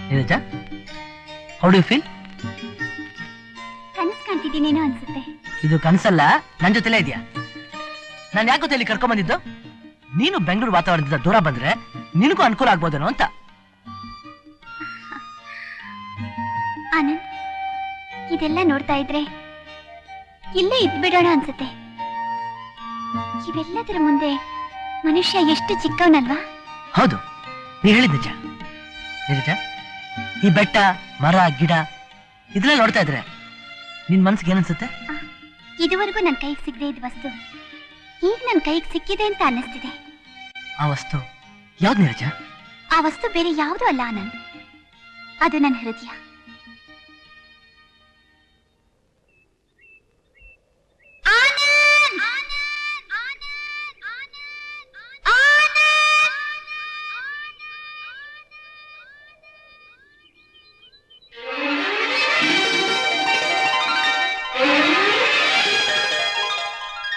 Neeraja, how do you feel? ಕನಸು ಕಾಣ್ತಿದ್ದೀನೇನೋ ಅನ್ಸುತ್ತೆ. ಇದು ಕನಸಲ್ಲ, ನನ್ನ ಜೊತೆಲೇ ಇದೆಯಾ? ನಾನು ಯಾಕೆ ಇಲ್ಲಿ ಕರ್ಕೊಂಡ್ ಬಂದಿದ್ದು? ನೀನು ಬೆಂಗಳೂರು ವಾತಾವರಣದಿಂದ ದೂರ ಬಂದ್ರೆ ನಿನಗೂ ಅನುಕೂಲ ಆಗ್ಬೋದೇನೋ ಅಂತ. ಆನಂದ್, ಇದೆಲ್ಲ ನೋಡ್ತಾ ಇದ್ರೆ ಇಲ್ಲೇ ಇದ್ಬಿಡೋಣ ಅನ್ಸುತ್ತೆ. ಇವೆಲ್ಲದರ ಮುಂದೆ ಮನುಷ್ಯ ಎಷ್ಟು ಚಿಕ್ಕವನಲ್ವಾ? ಹೌದು, ನೀ ಹೇಳಿದ ನಿಜ. ನಿಜ, ಈ ಬೆಟ್ಟ, ಮರ, ಗಿಡ ಇದೆಲ್ಲ ನೋಡ್ತಾ ಇದ್ರೆ ನಿನ್ ಮನ್ಸಿಗೆ ಏನನ್ಸುತ್ತೆ? ಇದುವರೆಗೂ ನನ್ನ ಕೈಗೆ ಸಿಗದೆ ಇದ್ದ ವಸ್ತು ಈಗ ನನ್ನ ಕೈಗೆ ಸಿಕ್ಕಿದೆ ಅಂತ ಅನ್ನಿಸ್ತಿದೆ. ಆ ವಸ್ತು ಯಾವ್ದು ನೀರಜ? ಆ ವಸ್ತು ಬೇರೆ ಯಾವುದೂ ಅಲ್ಲ ಆನಂದ್, ಅದು ನನ್ನ ಹೃದಯ.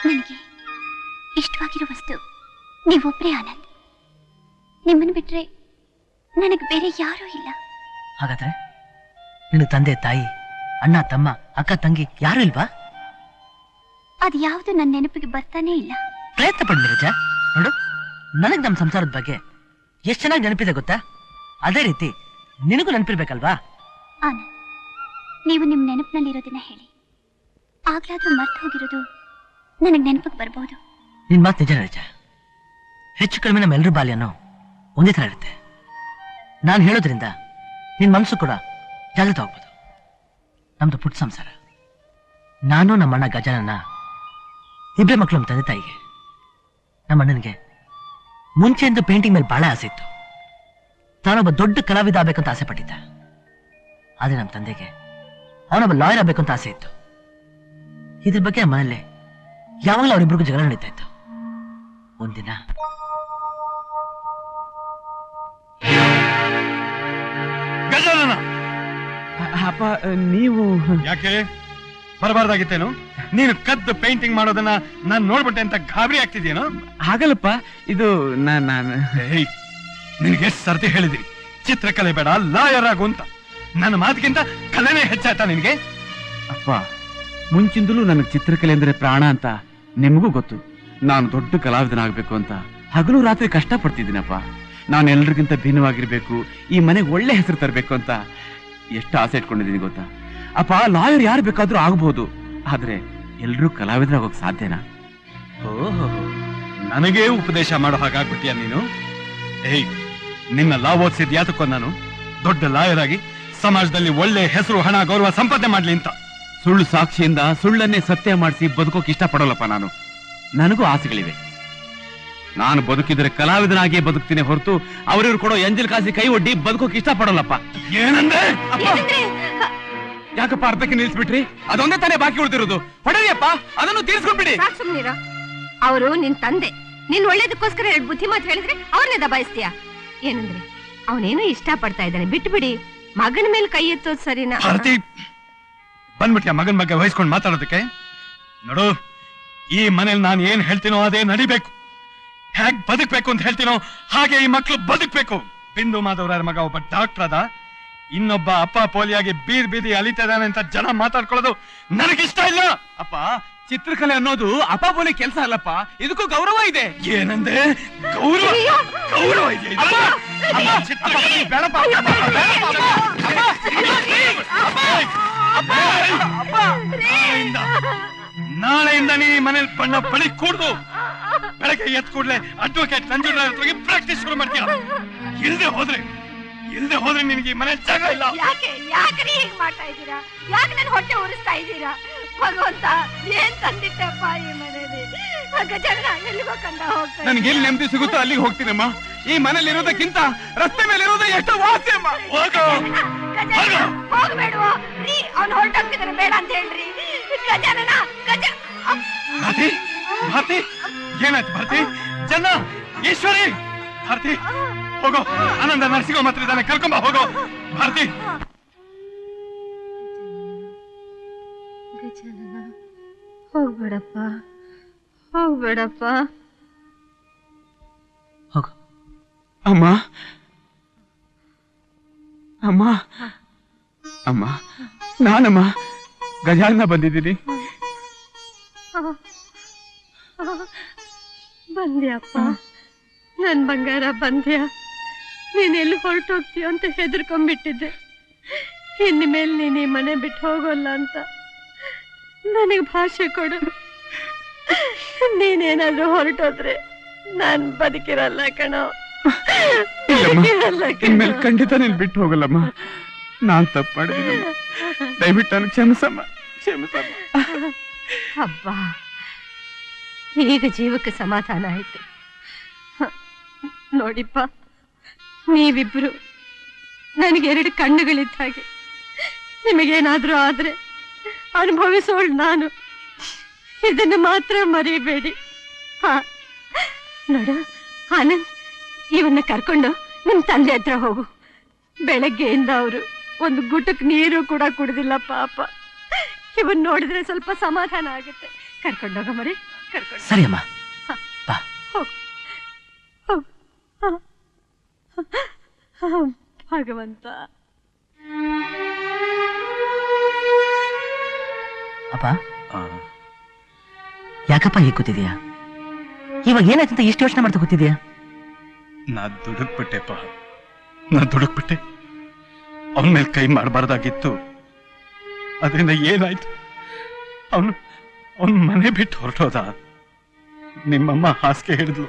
ನನಗೆ ಇಷ್ಟವಾಗಿರೋ ವಸ್ತು ನೀವೊಬ್ಬರೇ ಆನಂದ್. ನಿಮ್ಮನ್ನು ಬಿಟ್ರೆ ನನಗೆ ಬೇರೆ ಯಾರೂ ಇಲ್ಲ. ಹಾಗಾದ್ರೆ ನಿನ್ನ ತಂದೆ ತಾಯಿ, ಅಣ್ಣ ತಮ್ಮ, ಅಕ್ಕ ತಂಗಿ ಯಾರು ಇಲ್ವಾ? ಅದು ಯಾವುದು ನನ್ನ ನೆನಪಿಗೆ ಬರ್ತಾನೆ ಇಲ್ಲ. ಪ್ರಯತ್ನ ಪಡಿ ನೀರಜ. ನೋಡು, ನನಗ್ ನಮ್ಮ ಸಂಸಾರದ ಬಗ್ಗೆ ಎಷ್ಟು ಚೆನ್ನಾಗಿ ನೆನಪಿದೆ ಗೊತ್ತಾ? ಅದೇ ರೀತಿ ನಿನಗೂ ನೆನಪಿರ್ಬೇಕಲ್ವಾ? ಆನಂದ್, ನೀವು ನಿಮ್ಮ ನೆನಪಿನಲ್ಲಿರೋದನ್ನ ಹೇಳಿ. ಆಗ್ಲಾದ್ರೂ ಮರ್ತು ಹೋಗಿರೋದು ನನಗೆ ನೆನಪಿಗೆ ಬರ್ಬೋದು. ನಿನ್ ಮಾತು ನಿಜ ನೀರಜ. ಹೆಚ್ಚು ಕಡಿಮೆ ನಮ್ಮೆಲ್ಲರೂ ಬಾಲ್ಯನೂ ಒಂದೇ ತರ ಇರುತ್ತೆ. ನಾನು ಹೇಳೋದ್ರಿಂದ ನಿನ್ ಮನಸ್ಸು ಕೂಡ ಜಾಗೃತ ಹೋಗ್ಬೋದು. ನಮ್ದು ಪುಟ್ಟ ಸಂಸಾರ. ನಾನು ನಮ್ಮ ಅಣ್ಣ ಗಜಾನನ ಇಬ್ಬರೇ ಮಕ್ಕಳು. ನಮ್ಮ ತಂದೆ ತಾಯಿಗೆ, ನಮ್ಮ ಅಣ್ಣನಿಗೆ ಮುಂಚೆಯಿಂದ ಪೇಂಟಿಂಗ್ ಮೇಲೆ ಬಹಳ ಆಸೆ ಇತ್ತು. ತಾನೊಬ್ಬ ದೊಡ್ಡ ಕಲಾವಿದ ಆಗ್ಬೇಕಂತ ಆಸೆ ಪಟ್ಟಿದ್ದ. ಆದ್ರೆ ನಮ್ಮ ತಂದೆಗೆ ಅವನೊಬ್ಬ ಲಾಯರ್ ಆಗ್ಬೇಕು ಅಂತ ಆಸೆ ಇತ್ತು. ಇದ್ರ ಬಗ್ಗೆ ನಮ್ಮ ಮನೆಯಲ್ಲೇ ಯಾವಾಗಲೂ ಅವರಿಬ್ರಿಗೂ ಜಗಳ ನಡೀತಾ ಇತ್ತು. ಒಂದಿನ ಗಜಾನನ, ಅಪ್ಪ ನೀವು ಯಾಕೆ ಬರಬಾರ್ದಾಗಿತ್ತೇನು? ನೀನು ಕದ್ದು ಪೇಂಟಿಂಗ್ ಮಾಡೋದನ್ನ ನಾನು ನೋಡ್ಬಿಟ್ಟೆ ಅಂತ ಗಾಬರಿ ಆಗ್ತಿದ್ಯೇನು? ಹಾಗಲ್ಲಪ್ಪ, ಇದು ನಾನು ನಿನಗೆ ಎಷ್ಟು ಸರ್ತಿ ಹೇಳಿದೀನಿ, ಚಿತ್ರಕಲೆ ಬೇಡ, ಲಾಯರ್ ಆಗು ಅಂತ. ನನ್ನ ಮಾತಿಗಿಂತ ಕಲೆನೇ ಹೆಚ್ಚಾಯ್ತಾ ನಿನಗೆ? ಅಪ್ಪ, ಮುಂಚಿಂದಲೂ ನನಗೆ ಚಿತ್ರಕಲೆ ಅಂದ್ರೆ ಪ್ರಾಣ ಅಂತ ನಿಮಗೂ ಗೊತ್ತು. ನಾನು ದೊಡ್ಡ ಕಲಾವಿದನಾಗಬೇಕು ಅಂತ ಹಗಲು ರಾತ್ರಿ ಕಷ್ಟ ಪಡ್ತಿದ್ದೀನಪ್ಪ. ನಾನು ಎಲ್ರಿಗಿಂತ ಭಿನ್ನವಾಗಿರ್ಬೇಕು, ಈ ಮನೆಗೆ ಒಳ್ಳೆ ಹೆಸರು ತರಬೇಕು ಅಂತ ಎಷ್ಟು ಆಸೆ ಇಟ್ಕೊಂಡಿದ್ದೀನಿ ಗೊತ್ತಾ ಅಪ್ಪ. ಲಾಯರ್ ಯಾರು ಬೇಕಾದ್ರೂ ಆಗ್ಬಹುದು, ಆದ್ರೆ ಎಲ್ರೂ ಕಲಾವಿದರಾಗೋಕ್ ಸಾಧ್ಯನಾ? ಓಹೋ, ನನಗೇ ಉಪದೇಶ ಮಾಡೋ ಹಾಗಾಗ್ಬಿಟ್ಟಿಯ ನೀನು? ನಿನ್ನ ಲಾ ಓದಿಸಿದ್ ಯಾತಕ್ಕೋ? ನಾನು ದೊಡ್ಡ ಲಾಯರ್ ಆಗಿ ಸಮಾಜದಲ್ಲಿ ಒಳ್ಳೆ ಹೆಸರು, ಹಣ, ಗೌರವ ಸಂಪಾದನೆ ಮಾಡ್ಲಿ ಅಂತ. ಸುಳ್ಳು ಸಾಕ್ಷಿಯಿಂದ ಸುಳ್ಳನ್ನೇ ಸತ್ಯ ಮಾಡಿಸಿ ಬದುಕೋಕ್ ಇಷ್ಟಪಡೋಲ್ಲಪ್ಪ ನಾನು. ನನಗೂ ಆಸೆಗಳಿವೆ. ನಾನು ಬದುಕಿದ್ರೆ ಕಲಾವಿದನಾಗಿಯೇ ಬದುಕ್ತೀನಿ ಹೊರತು ಅವರಿವ್ರು ಕೊಡೋ ಎಂಜಲ್ ಕಾಸಿ ಕೈ ಒಡ್ಡಿ ಬದುಕೋಕ್ ಇಷ್ಟಪಡೋಲ್ಲಪ್ಪ. ಏನಂದ್ರೆ? ಯಾಕಪ್ಪ ಅರ್ಧಕ್ಕೆ ನಿಲ್ಸ್ಬಿಟ್ರಿ? ಅದೊಂದೇ ತಾನೇ ಬಾಕಿ ಉಳಿದಿರೋದು. ಹೊಡೆಯಪ್ಪ, ಅದನ್ನು ತೀರ್ಸ್ಕೊಂಡ್ಬಿಡಿ. ಅವರು ನಿನ್ ತಂದೆ, ನಿನ್ ಒಳ್ಳೇದಕ್ಕೋಸ್ಕರ ಎರಡು ಬುದ್ಧಿ ಮಾತು ಹೇಳಿದ್ರೆ ಅವ್ರನ್ನೇ ದಬಾಯಿಸ್ತೀಯ. ಏನಂದ್ರೆ ಅವನೇನೋ ಇಷ್ಟ ಪಡ್ತಾ ಇದ್ದಾನೆ, ಬಿಟ್ಟು ಬಿಡಿ. ಮಗನ ಮೇಲೆ ಕೈ ಎತ್ತೋದ್ ಸರಿನಾ? ಬಂದ್ಬಿಟ್ಟ ಮಗನ ಬಗ್ಗೆ ವಹಿಸ್ಕೊಂಡು ಮಾತಾಡೋದಕ್ಕೆ. ನೋಡು, ಈ ಮನೇಲಿ ನಾನು ಏನ್ ಹೇಳ್ತೀನೋ ಅದೇ ನಡಿಬೇಕು. ಹೇಗ್ ಬದುಕ್ಬೇಕು ಅಂತ ಹೇಳ್ತೀನೋ ಹಾಗೆ ಈ ಮಕ್ಳು ಬದುಕ್ಬೇಕು. ಬಿಂದು ಮಾಧವರ ಮಗ ಒಬ್ಬ ಡಾಕ್ಟರ್ ಅದ, ಇನ್ನೊಬ್ಬ ಅಪ್ಪ ಪೋಲಿಯಾಗಿ ಬೀದಿ ಬೀದಿ ಅಲಿತಿದ್ದಾನೆ ಅಂತ ಜನ ಮಾತಾಡ್ಕೊಳ್ಳೋದು ನನಗಿಷ್ಟ ಇಲ್ಲ. ಅಪ್ಪ, ಚಿತ್ರಕಲೆ ಅನ್ನೋದು ಅಪಾಬೋಲಿ ಕೆಲಸ ಅಲ್ಲಪ್ಪ, ಇದಕ್ಕೂ ಗೌರವ ಇದೆ. ಏನಂದ್ರೆ ಗೌರವ? ಗೌರವ ಇದೆ. ನಾಳೆಯಿಂದ ನೀ ಮನೇಲಿ ಬಣ್ಣ ಬಳಿ ಕೂಡ್ದು ಬೆಳಗ್ಗೆ ಎತ್ ಕೂಡ್ಲೆ ಅಡ್ವೊಕೇಟ್ ನಂಜುಂಡರಾವ್ ಪ್ರಾಕ್ಟೀಸ್ ಶುರು ಮಾಡ್ತೀಯ. ಇಲ್ದೆ ಹೋದ್ರೆ ನಿನಗೆ ಮನೆ ಜಾಗ ಇಲ್ಲ. ಯಾಕೆ ಹೀಗೆ ಮಾಡ್ತಾ ಇದ್ದೀರಾ? ಯಾಕೆ ನನ್ನ ಹೊಟ್ಟೆ ಉರಿಸ್ತಾ ಇದ್ದೀರಾ? ಭಗವಂತ, ಏನ್ ತಂದಿಟ್ಟಪ್ಪ ಈ ಮನೇಲಿ? ಗಜಾನನ ಎಲ್ಲಿಗೋ ಕಂಡ ಹೋಗ್ತಾ. ನನ್ಗೆ ಎಲ್ಲಿ ನೆಮ್ಮದಿ ಸಿಗುತ್ತೋ ಅಲ್ಲಿಗೆ ಹೋಗ್ತೀನಮ್ಮ. ಈ ಮನೇಲಿ ಇರೋದಕ್ಕಿಂತ ರಸ್ತೆ ಮೇಲೆ ಇರೋದು ಎಷ್ಟೋ ವಾಸಿ ಅಮ್ಮ. ಹೋಗ್ಬೇಡುವ ರೀ, ಅವ್ನು ಹೊರಟೋಗ್ತಿದಾರೆ, ಬೇಡ ಅಂತ ಹೇಳ್ರಿ. ಗಜಾನನ, ಭಾರತಿ, ಏನಾಯ್ತು ಭಾರತಿ? ಜನ, ಈಶ್ವರಿ, ಭಾರತಿ ಹೋಗೋ. ಆನಂದ ನರ್ಸಿಂಗ್ ಮಾತ್ರ ಇದ್ದಾನೆ, ಕರ್ಕೊಂಬ ಹೋಗೋ. ಭಾರತಿ, ಗಜಾನನ, ಹೋಗ್ಬೇಡಪ್ಪ, ಹೋಗ್ಬೇಡಪ್ಪ. ಹೋಗು. ಅಮ್ಮ, ಅಮ್ಮ ಅಮ್ಮ ನಾನಮ್ಮ ಗಜಾನನ ಬಂದಿದ್ದೀನಿ. ಬಂದ್ಯಪ್ಪ, ನನ್ ಬಂಗಾರ ಬಂದ್ಯಾ? ನೀನೆಲ್ಲಿ ಹೊರಟೋಗ್ತೀಯ ಅಂತ ಹೆದರ್ಕೊಂಡ್ಬಿಟ್ಟಿದ್ದೆ. ಇನ್ನು ಮೇಲೆ ನೀನ್ ಈ ಮನೆ ಬಿಟ್ಟು ಹೋಗೋಲ್ಲ ಅಂತ ನನಗೆ ಭಾಷೆ ಕೊಡು. ನೀನೇನಾದ್ರೂ ಹೊರಟೋದ್ರೆ ನಾನ್ ಬದುಕಿರಲ್ಲ ಕಣೋ. ಇನ್ಮೇಲೆ ಖಂಡಿತ ನೀನ್ ಬಿಟ್ಟು ಹೋಗಲ್ಲಮ್ಮ. ನಾನ್ ತಪ್ಪು ಮಾಡಿದ್ದೀನಿ, ದಯವಿಟ್ಟು ನನಗೆ ಕ್ಷಮಿಸಮ್ಮ. ಹಬ್ಬ, ಈಗ ಜೀವಕ್ಕೆ ಸಮಾಧಾನ ಆಯ್ತು. ನೋಡಿಪ್ಪ, ನೀವಿಬ್ರು ನನಗೆ 2 ಕಣ್ಣುಗಳಿದ್ದ ಹಾಗೆ. ನಿಮಗೇನಾದ್ರೂ ಆದ್ರೆ ಅನುಭವಿಸೋಳು ನಾನು. ಇದನ್ನು ಮಾತ್ರ ಮರಿಬೇಡಿ. ಹಾ, ನೋಡು ಆನಂದ್, ಇವನ್ನ ಕರ್ಕೊಂಡು ನಿಮ್ ತಂದೆ ಹತ್ರ ಹೋಗು. ಬೆಳಗ್ಗೆಯಿಂದ ಅವರು ಒಂದು ಗುಟಕ್ ನೀರು ಕೂಡ ಕುಡ್ದಿಲ್ಲ ಪಾಪ. ಇವನ್ ನೋಡಿದ್ರೆ ಸ್ವಲ್ಪ ಸಮಾಧಾನ ಆಗುತ್ತೆ. ಕರ್ಕೊಂಡೋಗ ಮರಿ, ಕರ್ಕೊಂಡು. ಸರಿ ಅಮ್ಮ, ಬಾ. ಹೋಗು ಹೋಗು. ಭಗವಂತ. ಅಪ್ಪ, ಯಾಕಪ್ಪ ಹೀಗೆ ಕೂತಿದ್ಯಾ? ಇವಾಗ ಏನಾಯ್ತು ಅಂತ ಇಷ್ಟು ಯೋಚನೆ ಮಾಡ್ತಾ ಕೂತಿದ್ಯಾ? ನಾ ದುಡುಕ್ಬಿಟ್ಟೆಪ್ಪ, ನಾ ದುಡುಕ್ಬಿಟ್ಟೆ. ಅವನ ಮೇಲೆ ಕೈ ಮಾಡಬಾರ್ದಾಗಿತ್ತು. ಅದರಿಂದ ಏನಾಯ್ತು? ಅವನು ಮನೆ ಬಿಟ್ಟು ಹೊರಟೋದ. ನಿಮ್ಮಮ್ಮ ಹಾಸಿಗೆ ಹಿಡಿದ್ಲು.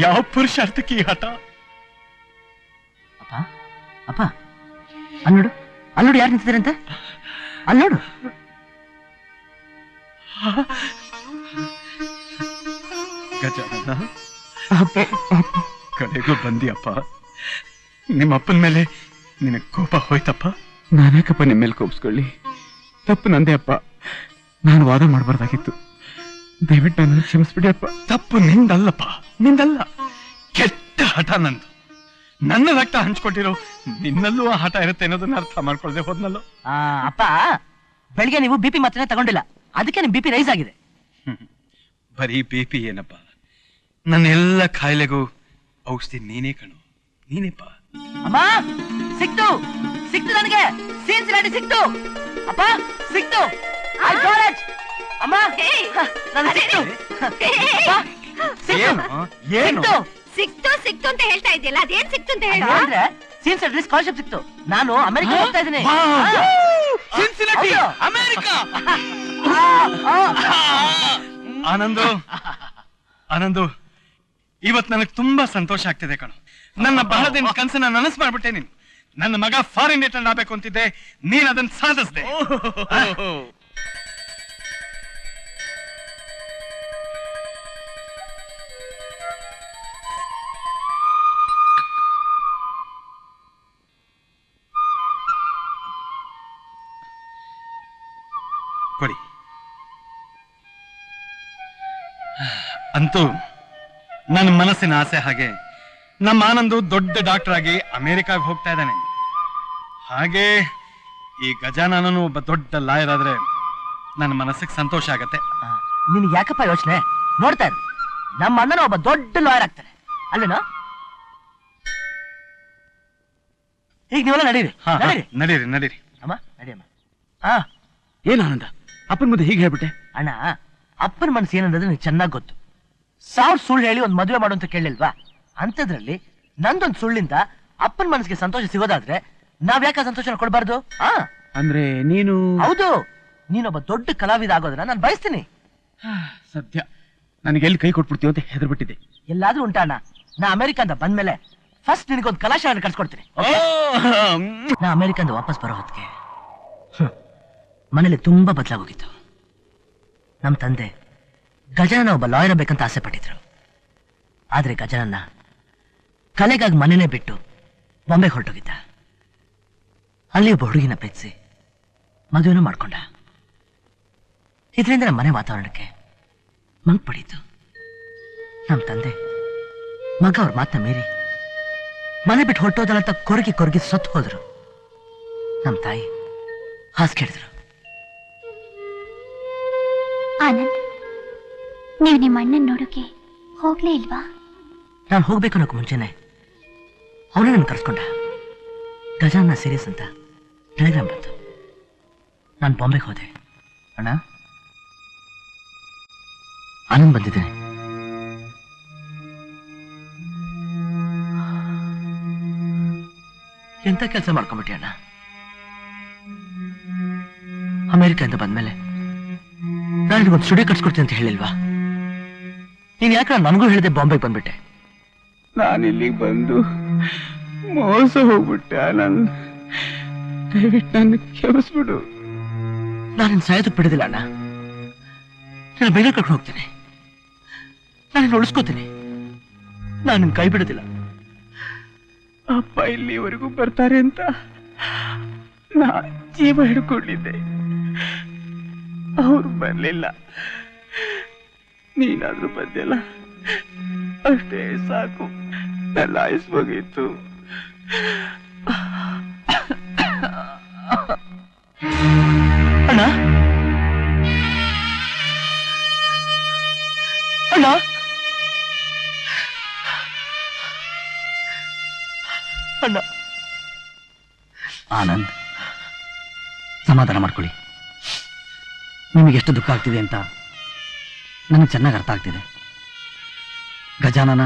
ಯಾವ ಪುರುಷಾರ್ಥಕ್ಕೆ ಈ ಹಠ? ಅಪ್ಪ ಅಪ್ಪ, ಅಲ್ಲೋಡು, ಅಲ್ಲೋಡು, ಯಾರು ನಿಂತಿದ್ದಾರಂತೆ? ಅಲ್ಲೋಡು. ಗಜಾನನ, ಕಡೆಗೂ ಬಂದಿಯಪ್ಪ. ನಿಮ್ಮಪ್ಪನ ಮೇಲೆ ನಿನಗೆ ಕೋಪ ಹೋಯ್ತಪ್ಪ? ನಾನ್ಯಾಕಪ್ಪ ನಿಮ್ಮ ಮೇಲೆ ಕೋಪಿಸ್ಕೊಳ್ಳಿ? ತಪ್ಪು ನಂದೇ ಅಪ್ಪ. ನಾನು ವಾದ ಮಾಡಬಾರ್ದಾಗಿತ್ತು. ದಯವಿಟ್ಟು ನನ್ನ ಕ್ಷಮಿಸ್ಬಿಡಿ ಅಪ್ಪ. ತಪ್ಪು ನಿಂದಲ್ಲಪ್ಪ, ನಿಂದಲ್ಲ. ಕೆಟ್ಟ ಹಠ ನಂದು. ನನ್ನ ರಕ್ತ ಹಂಚ್ಕೊಟ್ಟಿರೋ ನಿನ್ನಲ್ಲೂ ಆ ಹಠ ಇರುತ್ತೆ ಅನ್ನೋದನ್ನ ಅರ್ಥ ಮಾಡ್ಕೊಳ್ದೆ ಹೋದ್ನಲ್ಲೋ. ಅಪ್ಪ, ಬೆಳಿಗ್ಗೆ ನೀವು BP ಮಾತ್ರ ತಗೊಂಡಿಲ್ಲ, ಅದಕ್ಕೆ ನಿಮ್ BP ರೈಸ್ ಆಗಿದೆ. ಬರೀ BP ಏನಪ್ಪ, ನನ್ನ ಎಲ್ಲ ಕಾಯಿಲೆಗೂ ಔಷಧಿ ನೀನೇ ಕಣು, ನೀನೇಪ್ಪ. ಅಮ್ಮ, ಸಿಕ್ತು ಸಿಕ್ತು, ನನಗೆ ಸಿನ್ಸಿನಾಟಿ ಸಿಕ್ತು. ಅಪ್ಪ, ಸಿಕ್ತು. ಅಮ್ಮ, ನನಗೆ ಸಿಕ್ತು. ಏನು ಸಿಕ್ತು ಸಿಕ್ತು ಅಂತ ಹೇಳ್ತಾ ಇದೆಯಲ್ಲ, ಅದೇನ್ ಸಿಕ್ತು ಅಂತ ಹೇಳು. ಅಂದ್ರೆ ಸಿನ್ಸಿನಾಟಿ ಸ್ಕಾಲರ್ಶಿಪ್ ಸಿಕ್ತು. ನಾನು ಅಮೆರಿಕ ಹೋಗ್ತಾ ಇದ್ದೀನಿ. ಅಮೆರಿಕಾ. ಆನಂದು, ಆನಂದು, ಇವತ್ ನನಗೆ ತುಂಬಾ ಸಂತೋಷ ಆಗ್ತಿದೆ ಕಣು. ನನ್ನ ಬಹಳ ದಿನ ಕನಸನ್ನ ನನಸು ಮಾಡ್ಬಿಟ್ಟೆ ನೀನು. ನನ್ನ ಮಗ ಫಾರಿನ್ ಅಟೆಂಡ್ ಆಗ್ಬೇಕು ಅಂತಿದ್ದೆ, ನೀನ್ ಅದನ್ನ ಸಾಧಿಸ್ದೆ. ಕೊಡಿ. ಅಂತೂ ನನ್ನ ಮನಸ್ಸಿನ ಆಸೆ ಹಾಗೆ ನಮ್ಮ ಆನಂದು ದೊಡ್ಡ ಡಾಕ್ಟರ್ ಆಗಿ ಅಮೆರಿಕಾಗೆ ಹೋಗ್ತಾ ಇದ್ದಾನೆ. ಹಾಗೆ ಈ ಗಜಾನನನು ಒಬ್ಬ ದೊಡ್ಡ ಲಾಯರ್ ಆದ್ರೆ ನನ್ನ ಮನಸ್ಸಿಗೆ ಸಂತೋಷ ಆಗತ್ತೆ. ನಿನ್ಗೆ ಯಾಕಪ್ಪ ಯೋಚನೆ? ನೋಡ್ತಾ ಇರು, ನಮ್ಮ ಅಣ್ಣನ ಒಬ್ಬ ದೊಡ್ಡ ಲಾಯರ್ ಆಗ್ತಾನೆ ಅಲ್ಲೇನೋ. ಈಗ ನೀವೆಲ್ಲ ನಡೀರಿ. ನಡೀರಿ ನಡೀರಿ. ಅಮ್ಮ, ನಡಿಯಮ್ಮ. ಏನ್ ಆನಂದ, ಅಪ್ಪನ ಮುಂದೆ ಹೀಗೆ ಹೇಳ್ಬಿಟ್ಟೆ? ಅಣ್ಣ, ಅಪ್ಪನ ಮನಸ್ಸು ಏನಂದ್ರೆ ನಿಂಗೆ ಚೆನ್ನಾಗಿ ಗೊತ್ತು. 1000 ಸುಳ್ಳು ಹೇಳಿ ಒಂದು ಮದುವೆ ಮಾಡು ಅಂತ ಕೇಳಿಲ್ವಾ? ಅಂಥದ್ರಲ್ಲಿ ನಂದೊಂದು ಸುಳ್ಳಿಂದ ಅಪ್ಪನ ಮನಸ್ಸಿಗೆ ಸಂತೋಷ ಸಿಗೋದಾದ್ರೆ ನಾವ್ ಯಾಕೆ ಸಂತೋಷನ ಕೊಡಬಾರ್ದು? ಅಂದ್ರೆ ನೀನು? ಹೌದು, ನೀನೊಬ್ಬ ದೊಡ್ಡ ಕಲಾವಿದ ಆಗೋದನ್ನ ನಾನು ಬಯಸ್ತೀನಿ. ಸದ್ಯ ನನಗೆ ಎಲ್ಲಿ ಕೈ ಕೊಟ್ಬಿಡ್ತೀವಿ ಅಂತ ಹೆದರ್ಬಿಟ್ಟಿದ್ದೆ. ಎಲ್ಲಾದ್ರೂ ಉಂಟಣ್ಣ, ನಾ ಅಮೆರಿಕದಿಂದ ಬಂದ್ಮೇಲೆ ಫಸ್ಟ್ ನಿನಗೊಂದು ಕಲಾಶಾಲೆ ಕಳ್ಸ್ಕೊಡ್ತೀನಿ. ನಾ ಅಮೆರಿಕದಿಂದ ವಾಪಸ್ ಬರೋ ಹೊತ್ತಿಗೆ ಮನೇಲಿ ತುಂಬಾ ಬದಲಾಗೋಗಿತ್ತು. ನಮ್ಮ ತಂದೆ ಗಜಾನನ ಒಬ್ಬ ಲಾಯರ್ ಬೇಕಂತ ಆಸೆ ಪಟ್ಟಿದ್ರು. ಆದ್ರೆ ಗಜಾನನ ಕಲೆಗಾಗಿ ಮನೆನೇ ಬಿಟ್ಟು ಬಾಂಬೆಗೆ ಹೊರಟೋಗಿದ್ದ. ಅಲ್ಲಿ ಒಬ್ಬ ಹುಡುಗಿನ ಪ್ರೀತಿಸಿ ಮದುವೆನೂ ಮಾಡ್ಕೊಂಡ. ಇದರಿಂದ ನಮ್ಮ ಮನೆ ವಾತಾವರಣಕ್ಕೆ ಮಂಕ್ ಪಡೀತು. ನಮ್ಮ ತಂದೆ ಮಗ ಅವ್ರ ಮಾತನ್ನ ಮೀರಿ ಮನೆ ಬಿಟ್ಟು ಹೊರಟೋದಲ್ಲಂತ ಕೊರಗಿ ಕೊರಗಿ ಸತ್ತು ಹೋದ್ರು. ನಮ್ಮ ತಾಯಿ ಹಾಸಿಗೆ ಹಿಡಿದ್ರು. ಆನಂದ್, ನೀವು ನಿಮ್ಮ ಅಣ್ಣನ್ ನೋಡೋಕೆ ಹೋಗ್ಲೇ ಇಲ್ವಾ? ನಾನು ಹೋಗ್ಬೇಕು ಅನ್ನೋಕೆ ಮುಂಚೆನೆ ಅವನೇ ನನ್ನ ಕರ್ಸ್ಕೊಂಡ. ಗಜಾನ ಸೀರಿಯಸ್ ಅಂತ ಟೆಲಿಗ್ರಾಮ್ ಬಂತು. ನಾನು ಬಾಂಬೆಗೆ ಹೋದೆ. ಅಣ್ಣ, ಆನಂದ್ ಬಂದಿದ್ದೇನೆ. ಎಂತ ಕೆಲಸ ಮಾಡ್ಕೊಂಬಿಟ್ಟಿ ಅಣ್ಣ. ಅಮೆರಿಕದಿಂದ ಬಂದ್ಮೇಲೆ ನಾನು ಸ್ಟುಡಿಯೋ ಕಟ್ಸ್ಕೊಡ್ತೀನಿ ಅಂತ ಹೇಳಿಲ್ವಾ? ನೀನ್ ಯಾಕೆ ನನಗೂ ಹೇಳಿದೆ ಬಾಂಬೆಗೆ ಬಂದ್ಬಿಟ್ಟೆ? ನಾನಿಲ್ಲಿಗೆ ಬಂದು ಮೋಸ ಹೋಗ್ಬಿಟ್ಟೆ ಆನಂದ್. ದಯವಿಟ್ಟು ನನ್ನ ಕ್ಷಮಿಸ್ಬಿಡು. ನಾನು ಸಾಯೋದಕ್ಕೆ ಬಿಡೋದಿಲ್ಲ ಅಣ್ಣ. ನಾನು ಬೆಂಗಳೂರು ಕರ್ಕೊಂಡು ಹೋಗ್ತೀನಿ. ನಾನು ಉಳಿಸ್ಕೋತೀನಿ. ನಾನು ನಿನ್ ಕೈ ಬಿಡೋದಿಲ್ಲ. ಅಪ್ಪ ಇಲ್ಲಿವರೆಗೂ ಬರ್ತಾರೆ ಅಂತ ನಾ ಜೀವ ಹಿಡ್ಕೊಂಡಿದ್ದೆ. ಅವ್ರು ಬರ್ಲಿಲ್ಲ. ನೀನಾದ್ರೂ ಬಂದಿಲ್ಲ, ಅಷ್ಟೇ ಸಾಕು. ನನ್ನ ಆಯುಸ್ ಮುಗೀತು. ಅಣ್ಣ, ಅಣ್ಣ, ಅಣ್ಣ. ಆನಂದ್, ಸಮಾಧಾನ ಮಾಡ್ಕೊಳ್ಳಿ. ನಿಮಗೆ ಎಷ್ಟು ದುಃಖ ಆಗ್ತಿದೆ ಅಂತ ನನಗೆ ಚೆನ್ನಾಗಿ ಅರ್ಥ ಆಗ್ತಿದೆ. ಗಜಾನನ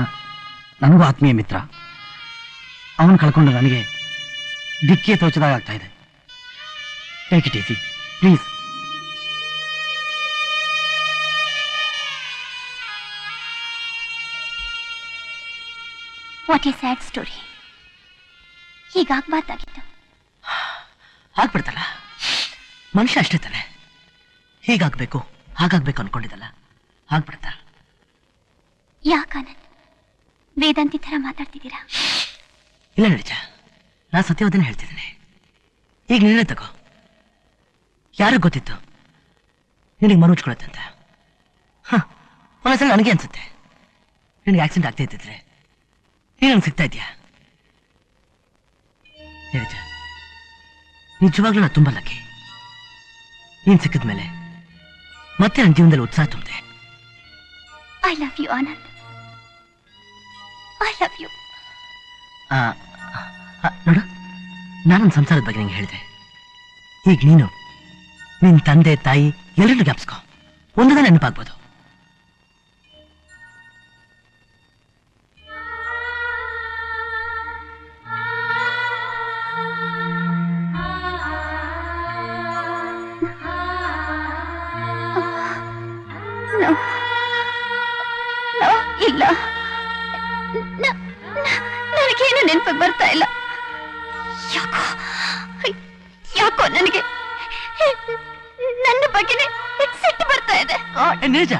ನನಗೂ ಆತ್ಮೀಯ ಮಿತ್ರ. ಅವನು ಕಳ್ಕೊಂಡು ನನಗೆ ದಿಕ್ಕೇ ತೋಚದಾಗ ಆಗ್ತಾ ಇದೆ. Take it easy please. What a sad story. ಹೀಗಾಗ್ಬಾರ್ದಾಗಿತ್ತು. ಆಗ್ಬಿಡ್ತಲ್ಲ, ಮನುಷ್ಯ ಅಷ್ಟೇ ತಾನೆ. ಹೀಗಾಗ್ಬೇಕು ಹಾಗಾಗ್ಬೇಕು ಅನ್ಕೊಂಡಿದ್ದಲ್ಲ, ಆಗ್ಬಿಡ್ತ. ಯಾಕಾನಂದ್ ವೇದಾಂತಿ ಥರ ಮಾತಾಡ್ತಿದ್ದೀರಾ? ಇಲ್ಲ ನಡಿಜ, ನಾ ಸತ್ಯವದನ್ನ ಹೇಳ್ತಿದ್ದೀನಿ. ಈಗ ನಿರ್ಣಯ ತಗೋ. ಯಾರಿಗ್ ಗೊತ್ತಿತ್ತು ನಿನಗೆ ಮರು ಉಚ್ಕೊಳತ್ತೆ ಅಂತ? ಒಂದೊಂದ್ಸಲ ನನಗೆ ಅನ್ಸುತ್ತೆ ನಿನಗೆ ಆಕ್ಸಿಡೆಂಟ್ ಆಗ್ತಾ ಇದ್ದಿದ್ರೆ ನೀನು ನಂಗೆ ಸಿಗ್ತಾ ಇದೆಯಾ? ನಡಿಜ, ನಿಜವಾಗ್ಲೂ ನಾ ತುಂಬಾ ಲಕ್ಕಿ. ನೀನ್ ಸಿಕ್ಕಿದ್ಮೇಲೆ ಮತ್ತೆ ನನ್ನ ಜೀವನದಲ್ಲಿ ಉತ್ಸಾಹ ತುಂಬಿದೆ. I love you Anand, I love you. ನೋಡು, ನಾನೊಂದು ಸಂಸಾರದ ಬಗ್ಗೆ ನಂಗೆ ಹೇಳಿದೆ. ಈಗ ನೀನು ನಿನ್ ತಂದೆ ತಾಯಿ ಎಲ್ಲರನ್ನೂ ಜ್ಞಾಪಿಸ್ಕೊ. ಒಂದದ ನೆನಪಾಗ್ಬೋದು. ಇಲ್ಲ, ನನಗೇನು ನೆನಪು ಬರ್ತಾ ಇಲ್ಲ. ಯಾಕೋ ಯಾಕೋ ನನಗೆ ನನ್ನ ಬಗ್ಗೆನೇ ಸಿಟ್ಟು ಬರ್ತಾ ಇದೆ. ನಿಜ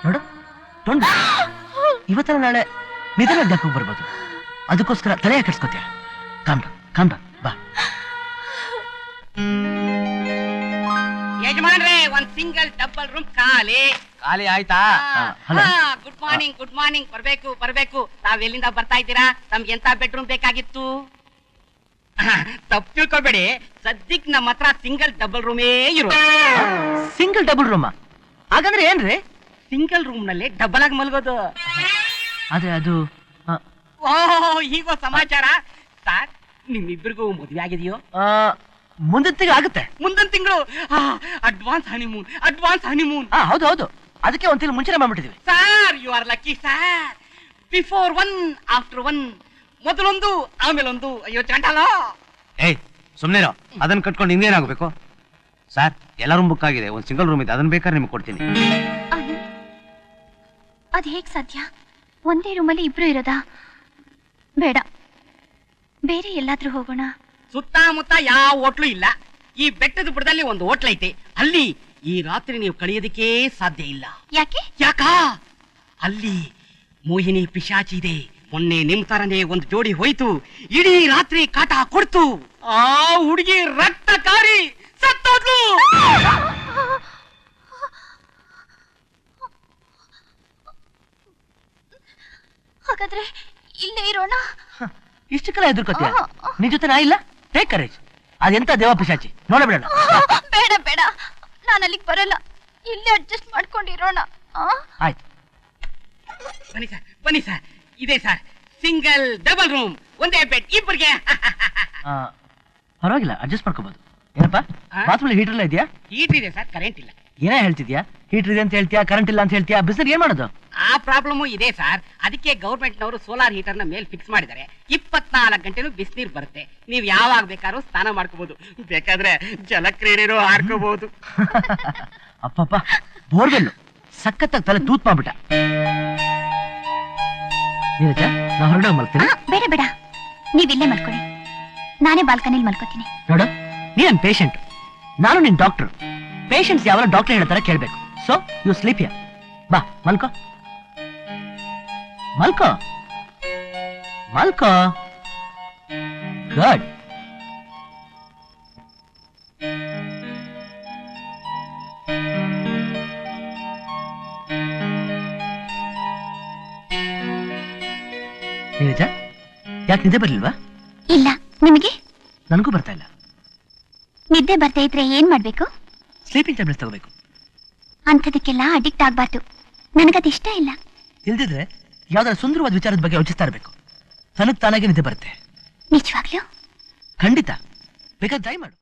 ನೋಡು, ತೊಂಡು ಇವತ್ತರ ನಾಳೆ ನಿಧಾನ ಜ್ಞಾಪಕ ಬರ್ಬೋದು. ಅದಕ್ಕೋಸ್ಕರ ತಲೆಯ ಕೆಡ್ಸ್ಕೊತೀಯ. ಕಾಮ್ ಡೌನ್ ಬಾ. ಯಜಮಾನ್ರೆ, ಒಂದ್ ಸಿಂಗಲ್ ಡಬಲ್ ರೂಮ್ ಖಾಲಿ ಆಯ್ತಾ? ಗುಡ್ ಮಾರ್ನಿಂಗ್ ಬರ್ಬೇಕು. ತಾವ್ ಎಲ್ಲಿಂದ ಬರ್ತಾ ಇದ್ದೀರಾ? ತಮ್ಗೆ ಎಂತ ಬೆಡ್ರೂಮ್ ಬೇಕಾಗಿತ್ತು? ತಪ್ಪು ತಿಳ್ಕೊಬೇಡಿ, ಸದ್ಯಕ್ ನಮ್ಮ ಹತ್ರ ಸಿಂಗಲ್ ಡಬಲ್ ರೂಮೇ ಇರೋ. ಸಿಂಗಲ್ ಡಬಲ್ ರೂಮ ಹಾಗಂದ್ರೆ ಏನ್ರಿ? ಸಿಂಗಲ್ ರೂಮ್ ನಲ್ಲಿ ಡಬಲ್ ಆಗಿ ಮಲ್ಗೋದು. ಆದ್ರೆ ಅದು ಓಹ್, ಹೀಗೋ ಸಮಾಚಾರ. ಸರ್, ನಿಮ್ಮಿಬ್ಬರಿಗೂ ಮದುವೆ ಆಗಿದೆಯೋ? ಮುಂದಿನ ತಿಂಗಳು ಆಗುತ್ತೆ. ಮುಂದಿನ ತಿಂಗಳು ಅಡ್ವಾನ್ಸ್ ಹನಿಮೂನ್. ಹೌದು, ಅದಕ್ಕೆ ಒಂದ್ ತಿಂಗಳು ಮುಂಚೆನೆ ಮಾಡ್ಬಿಟ್ಟಿದೀವಿ. Sir, you are lucky sir. Before one after one, ಮೊದಲೊಂದು ಆಮೇಲೊಂದು. ಅಯ್ಯೋ ಚಂಡಾಲ. ಸುಮ್ನೆ ಅದನ್ನ ಕಟ್ಕೊಂಡು ನಿಮ್ಗೇನಾಗಬೇಕು? ಸರ್, ಎಲ್ಲ ರೂಮ್ ಬುಕ್ ಆಗಿದೆ. ಒಂದ್ ಸಿಂಗಲ್ ರೂಮ್ ಇದೆ, ಅದನ್ನ ಬೇಕಾದ್ರೆ ನಿಮ್ಗೆ ಕೊಡ್ತೀನಿ. ಆನಂದ್, ಅದ್ ಹೇಗ್ ಸಾಧ್ಯ? ಒಂದೇ ರೂಮಲ್ಲಿ ಇಬ್ರು ಇರೋದಾ? ಬೇಡ, ಬೇರೆ ಎಲ್ಲಾದ್ರೂ ಹೋಗೋಣ. ಸುತ್ತಮುತ್ತ ಯಾವ ಹೋಟ್ಲು ಇಲ್ಲ. ಈ ಬೆಟ್ಟದ ಬುಡದಲ್ಲಿ ಒಂದು ಹೋಟ್ಲ್ ಐತೆ. ಅಲ್ಲಿ ಈ ರಾತ್ರಿ ನೀವು ಕಳೆಯೋದಕ್ಕೆ ಸಾಧ್ಯ ಇಲ್ಲ. ಯಾಕಾ? ಅಲ್ಲಿ ಮೋಹಿನಿ ಪಿಶಾಚಿ ಇದೆ. ಮೊನ್ನೆ ನಿಮ್ ತರನೇ ಒಂದು ಜೋಡಿ ಹೋಯ್ತು, ಇಡೀ ರಾತ್ರಿ ಕಾಟ ಕೊಡ್ತು. ಆ ಹುಡುಗಿ ರಕ್ತಕಾರಿ ಸತ್ತೋದ್ಲು. ಹಾಗಾದ್ರೆ ಇಲ್ಲೇ ಇರೋಣ. ಇಷ್ಟು ಕಾಲ ಎದುರ್ಕೋತೀಯ? ನಿನ್ ಜೊತೆ ನಾ ಇಲ್ಲ? Take courage. ಅದೆಂತ ದೇವ ಪಿಶಾಚಿ, ನೋಡಬೇಡ. ಬೇಡ, ನಾನು ಅಲ್ಲಿಗೆ ಬರಲ್ಲ. ಇಲ್ಲೇ ಅಡ್ಜಸ್ಟ್ ಮಾಡ್ಕೊಂಡಿರೋಣ. ಆಯ್ತು, ಬನ್ನಿ ಸರ್, ಇದೆ ಸರ್ ಸಿಂಗಲ್ ಡಬಲ್ ರೂಮ್ ಒಂದೇ ಬೆಡ್ ಇಬ್ಬರಿಗೆ. ಪರವಾಗಿಲ್ಲ, ಅಡ್ಜಸ್ಟ್ ಮಾಡ್ಕೋಬಹುದು. ಏನಪ್ಪ ಬಾತ್ರೂಮ್ ಹೀಟರ್ ಎಲ್ಲ ಇದೆಯಾ? ಹೀಟರ್ ಇದೆ ಸರ್, ಕರೆಂಟ್ ಇಲ್ಲ. ಏನೇ ಹೇಳ್ತಿದ್ಯಾ? ಹೀಟರ್ ಇದೆ ಅಂತ ಹೇಳ್ತೀಯಾ, ಕರೆಂಟ್ ಇಲ್ಲ ಅಂತ ಹೇಳ್ತೀಯಾ, ಬಿಸಿಲು ಏನ್ ಮಾಡೋದು? ಆ ಪ್ರಾಬ್ಲಮ್ ಇದೆ ಸರ್. ಅದಕ್ಕೆ ಗೌರ್ಮೆಂಟ್ ನವರು ಸೋಲಾರ್ ಹೀಟರ್ ನ ಮೇಲ್ ಫಿಕ್ಸ್ ಮಾಡಿದ್ದಾರೆ. 24 ಗಂಟೆನೂ ಬಿಸಿನೀರು ಬರುತ್ತೆ. ನೀವು ಯಾವಾಗ ಬೇಕಾದ್ರೂ ಸ್ನಾನ ಮಾಡ್ಕೋಬಹುದು, ಬೇಕಾದ್ರೆ ಜಲಕ್ರೀಡೆನೂ ಆಡ್ಕೋಬಹುದು. ಅಪ್ಪಪ್ಪ, ಬೋರ್ವೆಲ್ ಸಖತ್ತಾಗಿ ತಲೆ ತೂತ್ ಮಾಡ್ಬಿಟ್ಟ. ನೀರಜ, ನಾ ಹೊರಗಡೆ ಮಲ್ತೀನಿ. ಬೇಡ ಬೇಡ, ನೀವಿಲ್ಲೇ ಮಲ್ಕೊಳ್ಳಿ, ನಾನೇ ಬಾಲ್ಕನಿಲ್ ಮಲ್ಕೋತೀನಿ. ನೋಡು, ನೀನ್ ಪೇಷಂಟ್, ನಾನು ನಿನ್ ಡಾಕ್ಟರ್. ಪೇಷಂಟ್ಸ್ ಯಾವಾಗ ಡಾಕ್ಟರ್ ಹೇಳ್ತಾರೆ ಕೇಳ್ಬೇಕು. So you sleep here. ಬಾ ಮಲ್ಕೋ ಮಲ್ಕೋ ಮಲ್ಕೋ. ಗುಡ್. ನೀರಜ, ಯಾಕೆ ನಿದ್ದೆ ಬರ್ಲಿಲ್ವಾ? ಇಲ್ಲ, ನಿಮಗೆ? ನನಗೂ ಬರ್ತಾ ಇಲ್ಲ. ನಿದ್ದೆ ಬರ್ತಾ ಇದ್ರೆ ಏನ್ ಮಾಡ್ಬೇಕು? ಸ್ಲೀಪಿಂಗ್ ಟ್ಯಾಬ್ಲೆಟ್ಸ್ ತಗೋಬೇಕು. ಅಂಥದಕ್ಕೆಲ್ಲ ಅಡಿಕ್ಟ್ ಆಗ್ಬಾರ್ದು, ನನಗದು ಇಷ್ಟ ಇಲ್ಲ. ಇಲ್ದಿದ್ರೆ ಯಾವ್ದಾರ ಸುಂದರವಾದ ವಿಚಾರದ ಬಗ್ಗೆ ಯೋಚಿಸ್ತಾ ಇರಬೇಕು. ತನಗ್ ತಾನಾಗೆ ನಿದ್ದೆ ಬರುತ್ತೆ. ನಿಜವಾಗ್ಲೂ? ಖಂಡಿತ, ಬೇಕಾದ್ರೆ ಟ್ರೈ ಮಾಡು.